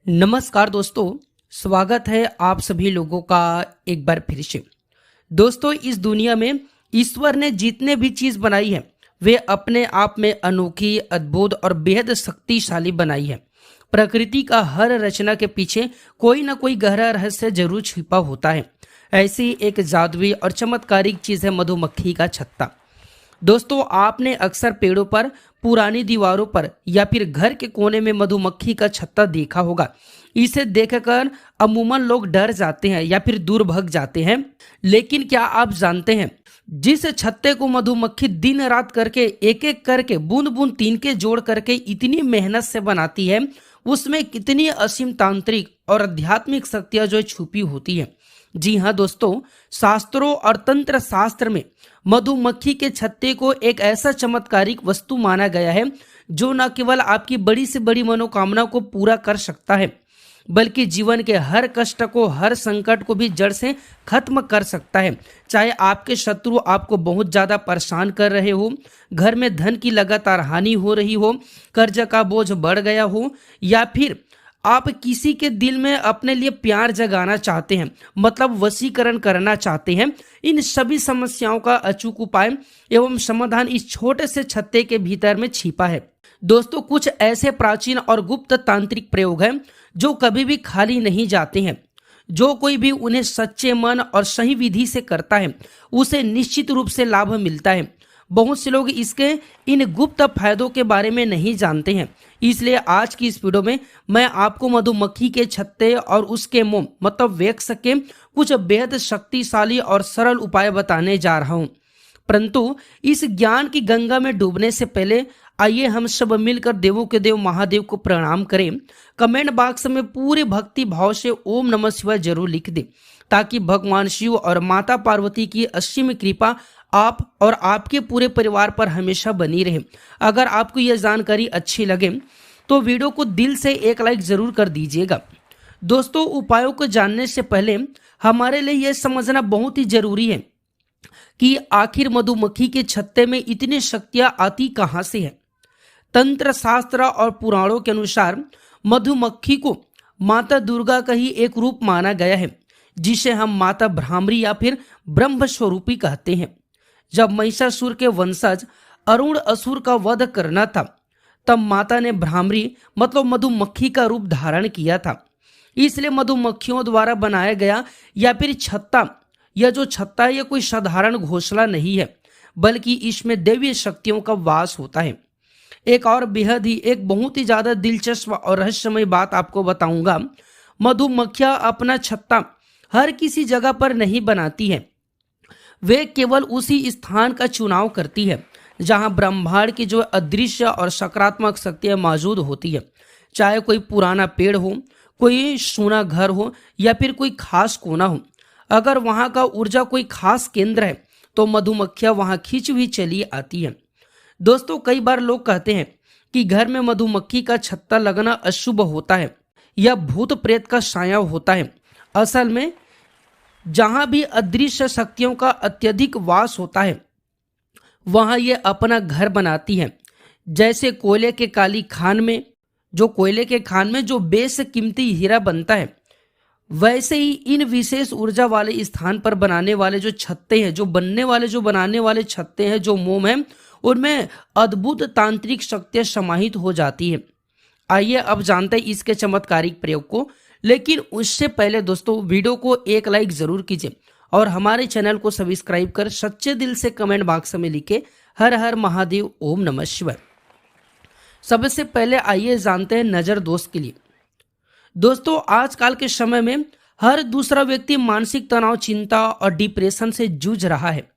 नमस्कार दोस्तों, स्वागत है आप सभी लोगों का एक बार फिर से। दोस्तों, इस दुनिया में ईश्वर ने जितने भी चीज बनाई है वे अपने आप में अनोखी, अद्भुत और बेहद शक्तिशाली बनाई है। प्रकृति का हर रचना के पीछे कोई ना कोई गहरा रहस्य जरूर छिपा होता है। ऐसी एक जादुई और चमत्कारिक चीज है मधुमक्खी का छत्ता। दोस्तों, आपने अक्सर पेड़ों पर, पुरानी दीवारों पर या फिर घर के कोने में मधुमक्खी का छत्ता देखा होगा। इसे देखकर अमूमन लोग डर जाते हैं या फिर दूर भाग जाते हैं। लेकिन क्या आप जानते हैं, जिस छत्ते को मधुमक्खी दिन रात करके, एक एक करके, बूंद बूंद तिनके जोड़ करके इतनी मेहनत से बनाती है, उसमें कितनी असीम तांत्रिक और आध्यात्मिक शक्तियां जो छुपी होती है। जी हाँ दोस्तों, शास्त्रों और तंत्र शास्त्र में मधुमक्खी के छत्ते को एक ऐसा चमत्कारिक वस्तु माना गया है जो न केवल आपकी बड़ी से बड़ी मनोकामना को पूरा कर सकता है, बल्कि जीवन के हर कष्ट को, हर संकट को भी जड़ से खत्म कर सकता है। चाहे आपके शत्रु आपको बहुत ज्यादा परेशान कर रहे हो, घर में धन की लगातार हानि हो रही हो, कर्ज का बोझ बढ़ गया हो, या फिर आप किसी के दिल में अपने लिए प्यार जगाना चाहते हैं, मतलब वशीकरण करना चाहते हैं। इन सभी समस्याओं का अचूक उपाय एवं समाधान इस छोटे से छत्ते के भीतर में छिपा है। दोस्तों, कुछ ऐसे प्राचीन और गुप्त तांत्रिक प्रयोग हैं जो कभी भी खाली नहीं जाते हैं। जो कोई भी उन्हें सच्चे मन और सही विधि से करता है, उसे निश्चित रूप से लाभ मिलता है। बहुत से लोग इसके इन गुप्त फायदों के बारे में नहीं जानते हैं। इसलिए आज की इस वीडियो में मैं आपको मधुमक्खी के छत्ते और उसके मोम, मतलब वैक्स के कुछ बेहद शक्तिशाली और सरल उपाय बताने जा रहा हूं। परंतु इस ज्ञान की गंगा में डूबने से पहले आइए हम सब मिलकर देवों के देव महादेव को प्रणाम करें। कमेंट बॉक्स में पूरे भक्ति भाव से ओम नमः शिवाय जरूर लिख दें, ताकि भगवान शिव और माता पार्वती की असीम कृपा आप और आपके पूरे परिवार पर हमेशा बनी रहे। अगर आपको यह जानकारी अच्छी लगे तो वीडियो को दिल से एक लाइक जरूर कर दीजिएगा। दोस्तों, उपायों को जानने से पहले हमारे लिए यह समझना बहुत ही जरूरी है कि आखिर मधुमक्खी के छत्ते में इतनी शक्तियां आती कहां से है। तंत्र शास्त्र और पुराणों के अनुसार मधुमक्खी को माता दुर्गा का ही एक रूप माना गया है, जिसे हम माता भ्रामरी या फिर ब्रह्म स्वरूपी कहते हैं। जब महिषासुर के वंशज अरुण असुर का वध करना था, तब माता ने भ्रामरी मतलब मधुमक्खी का रूप धारण किया था। इसलिए मधुमक्खियों द्वारा बनाया गया या फिर छत्ता, यह जो छत्ता है, यह कोई साधारण घोंसला नहीं है, बल्कि इसमें दैवीय शक्तियों का वास होता है। एक और बेहद ही, एक बहुत ही ज्यादा दिलचस्प और रहस्यमय बात आपको बताऊंगा। मधुमक्खियां अपना छत्ता हर किसी जगह पर नहीं बनाती है। वे केवल उसी स्थान का चुनाव करती है जहां ब्रह्मांड की जो अदृश्य और सकारात्मक शक्तियां मौजूद होती है। चाहे कोई पुराना पेड़ हो, कोई सूना घर हो, या फिर कोई खास कोना हो, अगर वहां का ऊर्जा कोई खास केंद्र है तो मधुमक्खियां वहां खींच भी चली आती है। दोस्तों, कई बार लोग कहते हैं कि घर में मधुमक्खी का छत्ता लगना अशुभ होता है या भूत प्रेत का साया होता है। असल में जहां भी अदृश्य शक्तियों का अत्यधिक वास होता है, वहां ये अपना घर बनाती है। जैसे कोयले के खान में जो बेशकीमती हीरा बनता है, वैसे ही इन विशेष ऊर्जा वाले स्थान पर बनाने वाले जो छत्ते हैं, बनाने वाले छत्ते हैं, जो मोम हैं, उनमें अद्भुत तांत्रिक शक्तियां समाहित हो जाती है। आइए अब जानते हैं इसके चमत्कारिक प्रयोग को। लेकिन उससे पहले दोस्तों, वीडियो को एक लाइक जरूर कीजिए और हमारे चैनल को सब्सक्राइब कर सच्चे दिल से कमेंट बॉक्स में लिखे हर हर महादेव, ओम नमः शिवाय। सबसे पहले आइए जानते हैं नजर दोष के लिए। दोस्तों, आजकल के समय में हर दूसरा व्यक्ति मानसिक तनाव, चिंता और डिप्रेशन से जूझ रहा है।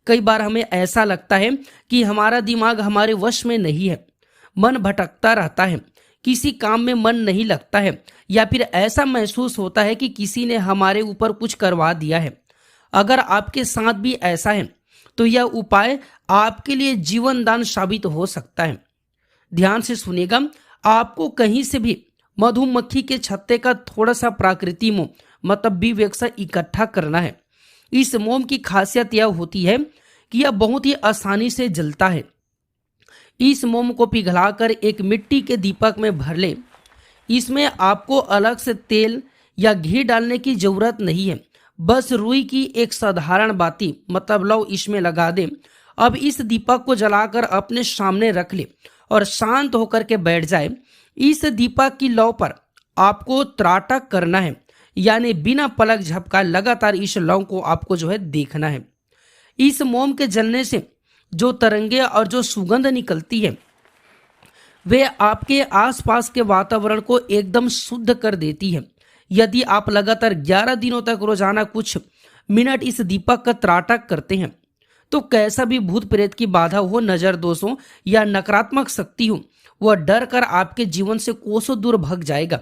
कई बार हमें ऐसा लगता है कि हमारा दिमाग हमारे वश में नहीं है, मन भटकता रहता है, किसी काम में मन नहीं लगता है, या फिर ऐसा महसूस होता है कि किसी ने हमारे ऊपर कुछ करवा दिया है। अगर आपके साथ भी ऐसा है तो यह उपाय आपके लिए जीवन दान साबित हो सकता है। ध्यान से सुनिएगा। आपको कहीं से भी मधुमक्खी के छत्ते का थोड़ा सा प्राकृतिक मोम, मतलब बी वैक्स इकट्ठा करना है। इस मोम की खासियत यह होती है कि यह बहुत ही आसानी से जलता है। इस मोम को पिघलाकर एक मिट्टी के दीपक में भर ले। इसमें आपको अलग से तेल या घी डालने की जरूरत नहीं है। बस रुई की एक साधारण बाती मतलब लौ इसमें लगा दे। अब इस दीपक को जलाकर अपने सामने रख ले और शांत होकर के बैठ जाए। इस दीपक की लौ पर आपको त्राटक करना है, यानी बिना पलक झपकाए लगातार इस लौ को आपको देखना है। इस मोम के जलने से जो तरंगे और जो सुगंध निकलती है वे आपके आसपास के वातावरण को एकदम शुद्ध कर देती है। यदि आप लगातार 11 दिनों तक रोजाना कुछ मिनट इस दीपक का त्राटक करते हैं तो कैसा भी भूत प्रेत की बाधा हो, नजर दोष हो या नकारात्मक शक्ति हो, वह डर कर आपके जीवन से कोसों दूर भाग जाएगा।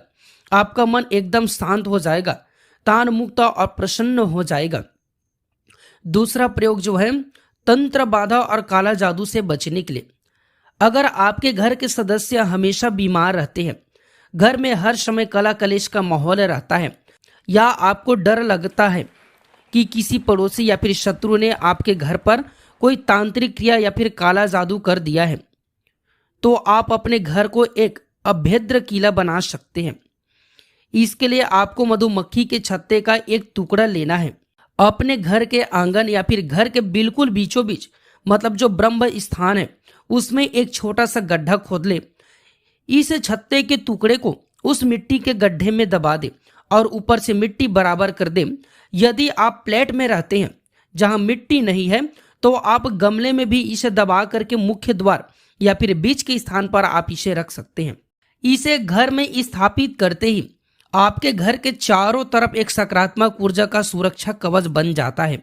आपका मन एकदम शांत हो जाएगा, तान मुक्त और प्रसन्न हो जाएगा। दूसरा प्रयोग तंत्र बाधा और काला जादू से बचने के लिए। अगर आपके घर के सदस्य हमेशा बीमार रहते हैं, घर में हर समय कला कलेश का माहौल रहता है, या आपको डर लगता है कि किसी पड़ोसी या फिर शत्रु ने आपके घर पर कोई तांत्रिक क्रिया या फिर काला जादू कर दिया है, तो आप अपने घर को एक अभेद्य किला बना सकते हैं। इसके लिए आपको मधुमक्खी के छत्ते का एक टुकड़ा लेना है। अपने घर के आंगन या फिर घर के बिल्कुल बीचों बीच मतलब जो ब्रह्म स्थान है उसमें एक छोटा सा गड्ढा खोद ले। इस छत्ते के टुकड़े को उस मिट्टी के गड्ढे में दबा दे और ऊपर से मिट्टी बराबर कर दे। यदि आप फ्लैट में रहते हैं जहां मिट्टी नहीं है तो आप गमले में भी इसे दबा करके मुख्य द्वार या फिर बीच के स्थान पर आप इसे रख सकते हैं। इसे घर में स्थापित करते ही आपके घर के चारों तरफ एक सकारात्मक ऊर्जा का सुरक्षा कवच बन जाता है।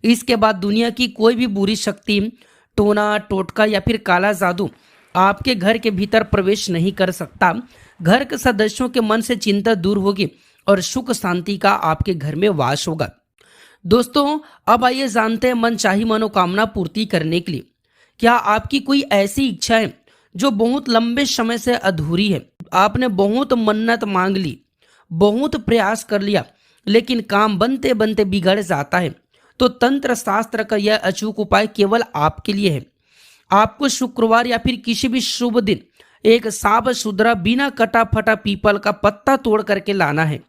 इसके बाद दुनिया की कोई भी बुरी शक्ति, टोना टोटका या फिर काला जादू आपके घर के भीतर प्रवेश नहीं कर सकता। घर के सदस्यों के मन से चिंता दूर होगी और सुख शांति का आपके घर में वास होगा। दोस्तों, अब आइए जानते हैं मनचाही मनोकामना पूर्ति करने के लिए क्या आपकी कोई ऐसी इच्छा है जो बहुत लंबे समय से अधूरी है। आपने बहुत मन्नत मांग ली, बहुत प्रयास कर लिया, लेकिन काम बनते बनते बिगड़ जाता है। तो तंत्र शास्त्र का यह अचूक उपाय केवल आपके लिए है। आपको शुक्रवार या फिर किसी भी शुभ दिन एक साफ सुथरा बिना कटा फटा पीपल का पत्ता तोड़ करके लाना है।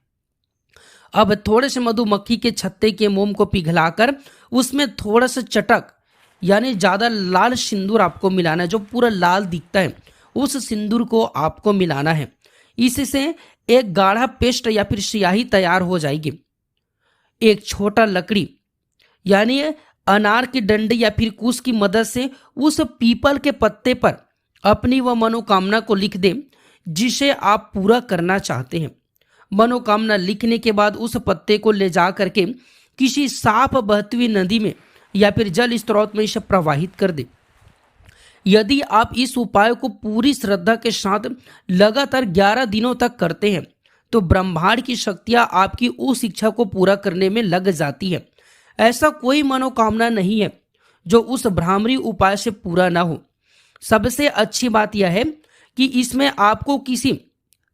अब थोड़े से मधुमक्खी के छत्ते के मोम को पिघलाकर उसमें थोड़ा सा चटक यानी ज्यादा लाल सिंदूर आपको मिलाना है, जो पूरा लाल दिखता है उस सिंदूर को आपको मिलाना है। इससे एक गाढ़ा पेस्ट या फिर स्याही तैयार हो जाएगी। एक छोटा लकड़ी यानी अनार की डंडी या फिर कुश की मदद से उस पीपल के पत्ते पर अपनी वह मनोकामना को लिख दें जिसे आप पूरा करना चाहते हैं। मनोकामना लिखने के बाद उस पत्ते को ले जा करके किसी साफ बहती हुई नदी में या फिर जल स्रोत में इसे प्रवाहित कर दे। यदि आप इस उपाय को पूरी श्रद्धा के साथ लगातार 11 दिनों तक करते हैं तो ब्रह्मांड की शक्तियां आपकी उस इच्छा को पूरा करने में लग जाती है। ऐसा कोई मनोकामना नहीं है जो उस भ्रामरी उपाय से पूरा ना हो। सबसे अच्छी बात यह है कि इसमें आपको किसी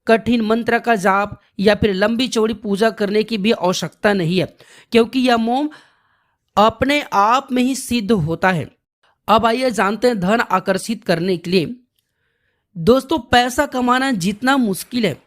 कठिन मंत्र का जाप या फिर लंबी चौड़ी पूजा करने की भी आवश्यकता नहीं है, क्योंकि यह मोम अपने आप में ही सिद्ध होता है। अब आइए जानते हैं धन आकर्षित करने के लिए। दोस्तों, पैसा कमाना जितना मुश्किल है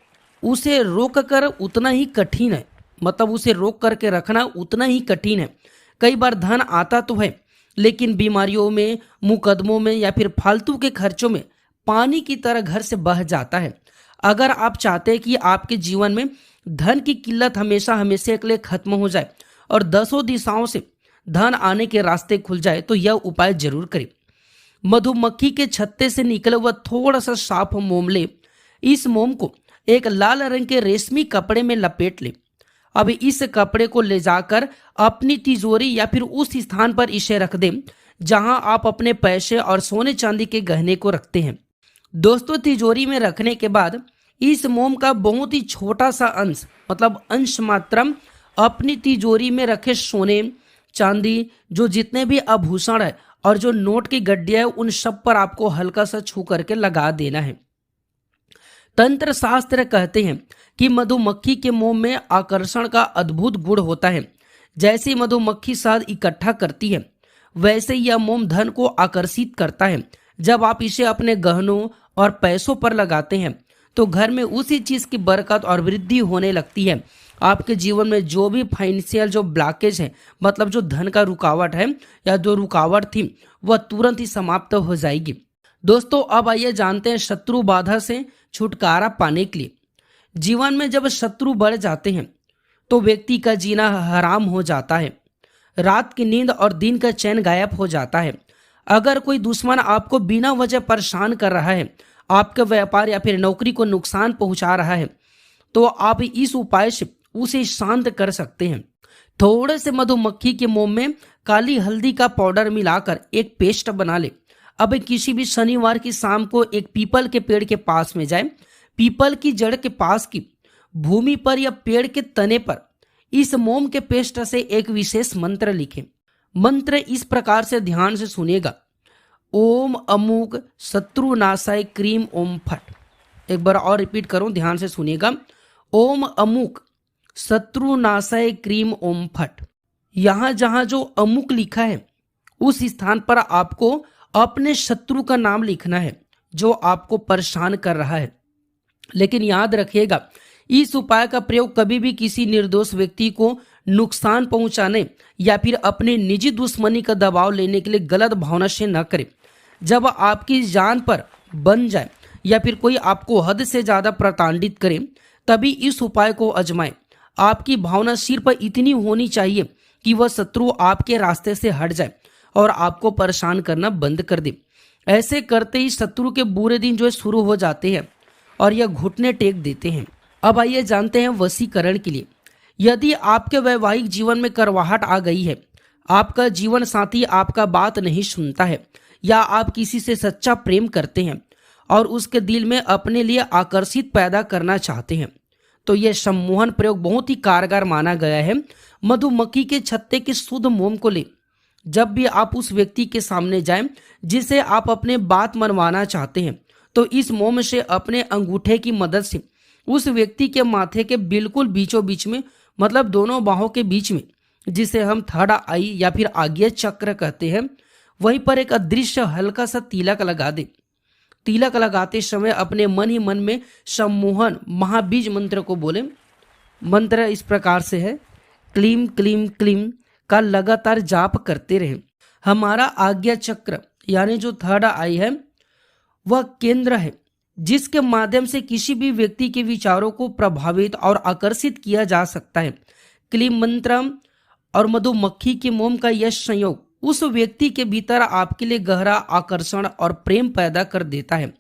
उसे रोक कर उतना ही कठिन है, मतलब उसे रोक करके रखना उतना ही कठिन है। कई बार धन आता तो है लेकिन बीमारियों में, मुकदमों में या फिर फालतू के खर्चों में पानी की तरह घर से बह जाता है। अगर आप चाहते हैं कि आपके जीवन में धन की किल्लत हमेशा हमेशा के लिए खत्म हो जाए और 10 दिशाओं से धन आने के रास्ते खुल जाए तो यह उपाय जरूर करें। मधुमक्खी के छत्ते से निकले हुआ थोड़ा सा साफ मोम ले। इस मोम को एक लाल रंग के रेशमी कपड़े में लपेट ले। अब इस कपड़े को ले जाकर अपनी तिजोरी या फिर उस स्थान पर इसे रख दें जहां आप अपने पैसे और सोने चांदी के गहने को रखते हैं। दोस्तों, तिजोरी में रखने के बाद इस मोम का बहुत ही छोटा सा अंश मतलब अंश मात्रम अपनी तिजोरी में रखे सोने चांदी, जो जितने भी आभूषण है और जो नोट की गड्डियां है उन सब पर आपको हल्का सा छू करके लगा देना है। तंत्र शास्त्र कहते हैं कि मधुमक्खी के मोम में आकर्षण का अद्भुत गुण होता है। जैसे मधुमक्खी शहद इकट्ठा करती है वैसे यह मोम धन को आकर्षित करता है। जब आप इसे अपने गहनों और पैसों पर लगाते हैं तो घर में उसी चीज की बरकत और वृद्धि होने लगती है। आपके जीवन में जो भी फाइनेंशियल जो ब्लॉकेज है, मतलब जो धन का रुकावट है या जो रुकावट थी, वह तुरंत ही समाप्त हो जाएगी। दोस्तों अब आइए जानते हैं शत्रु बाधा से छुटकारा पाने के लिए। जीवन में जब शत्रु बढ़ जाते हैं तो व्यक्ति का जीना हराम हो जाता है। रात की नींद और दिन का चैन गायब हो जाता है। अगर कोई दुश्मन आपको बिना वजह परेशान कर रहा है, आपके व्यापार या फिर नौकरी को नुकसान पहुंचा रहा है, तो आप इस उपाय से उसे शांत कर सकते हैं। थोड़े से मधुमक्खी के मोम में काली हल्दी का पाउडर मिलाकर एक पेस्ट बना ले। अब किसी भी शनिवार की शाम को एक पीपल के पेड़ के पास में जाए। पीपल की जड़ के पास की भूमि पर या पेड़ के तने पर इस मोम के पेस्ट से एक विशेष मंत्र लिखें। मंत्र इस प्रकार से ध्यान से सुनेगा। ओम अमुक शत्रुनाशाय क्रीम ओम फट। एक बार और रिपीट करूं, ध्यान से सुनिएगा। ओम अमुक शत्रुनाशाय क्रीम ओम फट। यहां जहां जो अमुक लिखा है उस स्थान पर आपको अपने शत्रु का नाम लिखना है जो आपको परेशान कर रहा है। लेकिन याद रखिएगा, इस उपाय का प्रयोग कभी भी किसी निर्दोष व्यक्ति को नुकसान पहुंचाने या फिर अपने निजी दुश्मनी का दबाव लेने के लिए गलत भावना से न करें। जब आपकी जान पर बन जाए या फिर कोई आपको हद से ज्यादा प्रताड़ित करे, तभी इस उपाय को आजमाएं। आपकी भावना सिर्फ इतनी होनी चाहिए कि वह शत्रु आपके रास्ते से हट जाए और आपको परेशान करना बंद कर दे। ऐसे करते ही शत्रु के बुरे दिन जो शुरू हो जाते हैं और यह घुटने टेक देते हैं। अब आइए जानते हैं वशीकरण के लिए। यदि आपके वैवाहिक जीवन में करवाहट आ गई है, आपका जीवन साथी आपका बात नहीं सुनता है, या आप किसी से सच्चा प्रेम करते हैं और उसके दिल में अपने लिए आकर्षित पैदा करना चाहते हैं, तो यह सम्मोहन प्रयोग बहुत ही कारगर माना गया है। मधुमक्खी के छत्ते के शुद्ध मोम को ले। जब भी आप उस व्यक्ति के सामने जाएं जिसे आप अपने बात मनवाना चाहते हैं, तो इस मोम से अपने अंगूठे की मदद से उस व्यक्ति के माथे के बिल्कुल बीचों बीच में, मतलब दोनों बाहों के बीच में, जिसे हम थर्ड आई या फिर आज्ञा चक्र कहते हैं, वहीं पर एक अदृश्य हल्का सा तिलक लगा दे। तिलक लगाते समय अपने मन ही मन में सम्मोहन महाबीज मंत्र को बोले। मंत्र इस प्रकार से है, क्लीम क्लीम क्लीम का लगातार जाप करते रहे। हमारा आज्ञा चक्र यानी जो थर्ड आई है वह केंद्र है जिसके माध्यम से किसी भी व्यक्ति के विचारों को प्रभावित और आकर्षित किया जा सकता है। क्लीम मंत्र और मधुमक्खी के मोम का यह संयोग उस व्यक्ति के भीतर आपके लिए गहरा आकर्षण और प्रेम पैदा कर देता है।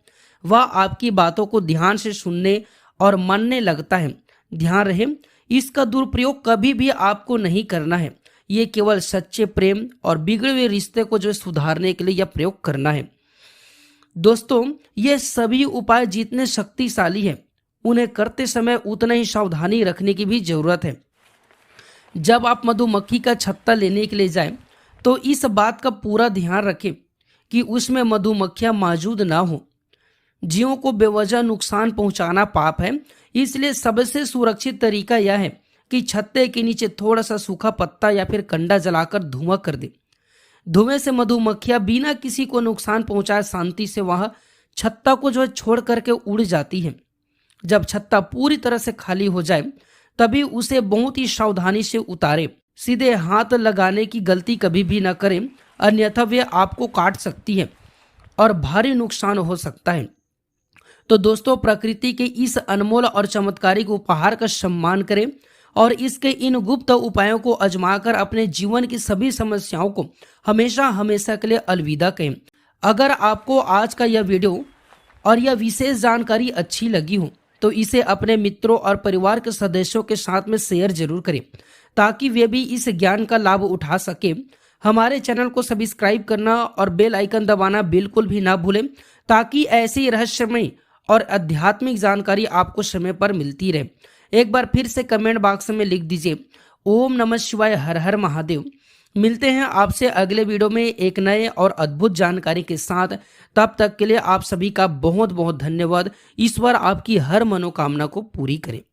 वह आपकी बातों को ध्यान से सुनने और मानने लगता है। ध्यान रहे, इसका दुरुपयोग कभी भी आपको नहीं करना है। ये केवल सच्चे प्रेम और बिगड़े हुए रिश्ते को जो सुधारने के लिए यह प्रयोग करना है। दोस्तों, ये सभी उपाय जितने शक्तिशाली हैं, उन्हें करते समय उतना ही सावधानी रखने की भी जरूरत है। जब आप मधुमक्खी का छत्ता लेने के लिए जाएं, तो इस बात का पूरा ध्यान रखें कि उसमें मधुमक्खियां मौजूद ना हो। जीवों को बेवजह नुकसान पहुंचाना पाप है, इसलिए सबसे सुरक्षित तरीका यह है कि छत्ते के नीचे थोड़ा सा सूखा पत्ता या फिर कंडा जलाकर धुआं कर दे। धुएं से मधुमक्खियां बिना किसी को नुकसान पहुंचाए शांति से वहां छत्ता को जो है छोड़ करके उड़ जाती है। जब छत्ता पूरी तरह से खाली हो जाए, तभी उसे बहुत ही सावधानी से उतारे। सीधे हाथ लगाने की गलती कभी भी न करें, अन्यथा वे आपको काट सकती है और भारी नुकसान हो सकता है। तो दोस्तों, प्रकृति के इस अनमोल और चमत्कारिक उपहार का सम्मान करें और इसके इन गुप्त उपायों को आजमाकर अपने जीवन की सभी समस्याओं को हमेशा हमेशा के लिए अलविदा कहें। अगर आपको आज का यह वीडियो और यह विशेष जानकारी अच्छी लगी हो, तो इसे अपने मित्रों और परिवार के सदस्यों के साथ में शेयर जरूर करें, ताकि वे भी इस ज्ञान का लाभ उठा सके। हमारे चैनल को सब्सक्राइब करना और बेल आइकन दबाना बिल्कुल भी ना भूलें, ताकि ऐसी रहस्यमय और आध्यात्मिक जानकारी आपको समय पर मिलती रहे। एक बार फिर से कमेंट बॉक्स में लिख दीजिए ओम नमः शिवाय, हर हर महादेव। मिलते हैं आपसे अगले वीडियो में एक नए और अद्भुत जानकारी के साथ। तब तक के लिए आप सभी का बहुत बहुत धन्यवाद। ईश्वर आपकी हर मनोकामना को पूरी करे।